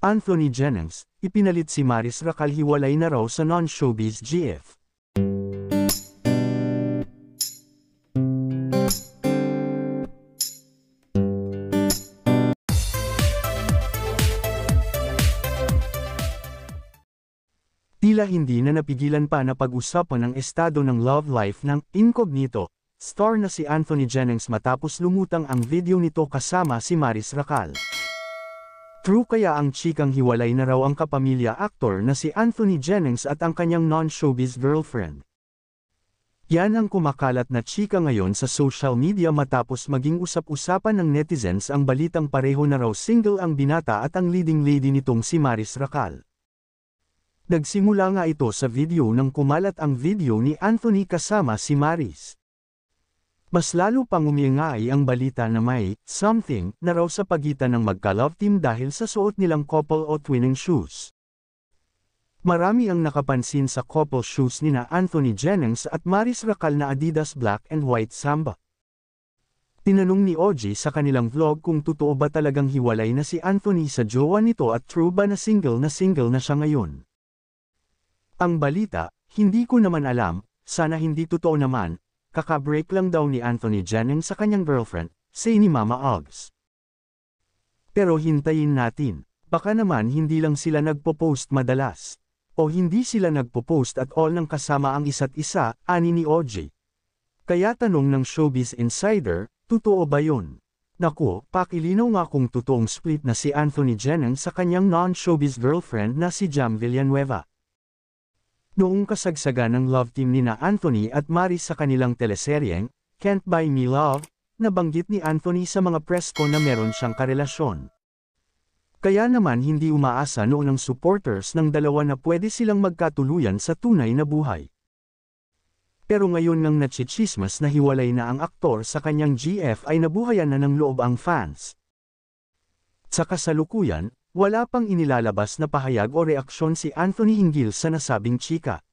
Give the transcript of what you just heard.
Anthony Jennings, ipinalit si Maris Racal hiwalay na raw sa non-showbiz GF. Tila hindi na napigilan pa na pag-usapan ang estado ng love life ng incognito star na si Anthony Jennings matapos lumutang ang video nito kasama si Maris Racal. True kaya ang chikang hiwalay na raw ang kapamilya aktor na si Anthony Jennings at ang kanyang non-showbiz girlfriend? Yan ang kumakalat na chika ngayon sa social media matapos maging usap-usapan ng netizens ang balitang pareho na raw single ang binata at ang leading lady nitong si Maris Racal. Nagsimula nga ito sa video nang kumalat ang video ni Anthony kasama si Maris. Mas lalo pang umiingay ang balita na may something na raw sa pagitan ng magka-love team dahil sa suot nilang couple o twinning shoes. Marami ang nakapansin sa couple shoes nina Anthony Jennings at Maris Racal na Adidas Black and White Samba. Tinanong ni OG sa kanilang vlog kung totoo ba talagang hiwalay na si Anthony sa jowa nito at true ba na single na siya ngayon. Ang balita, hindi ko naman alam, sana hindi totoo naman, kaka-break lang daw ni Anthony Jennings sa kanyang girlfriend, say ni Mama Ogs. Pero hintayin natin, baka naman hindi lang sila nagpo-post madalas. O hindi sila nagpo-post at all nang kasama ang isa't isa, ani ni OJ. Kaya tanong ng Showbiz Insider, totoo ba yun? Naku, pakilinaw nga kung totoong split na si Anthony Jennings sa kanyang non-showbiz girlfriend na si Jam Villanueva. Noong kasagsagan ng love team nina Anthony at Maris sa kanilang teleseryeng, Can't Buy Me Love, nabanggit ni Anthony sa mga press con na meron siyang karelasyon. Kaya naman hindi umaasa noon ng supporters ng dalawa na pwede silang magkatuluyan sa tunay na buhay. Pero ngayon ngang natsitsismas na hiwalay na ang aktor sa kanyang GF ay nabuhayan na ng loob ang fans. Sa kasalukuyan, wala pang inilalabas na pahayag o reaksyon si Anthony hinggil sa nasabing chika.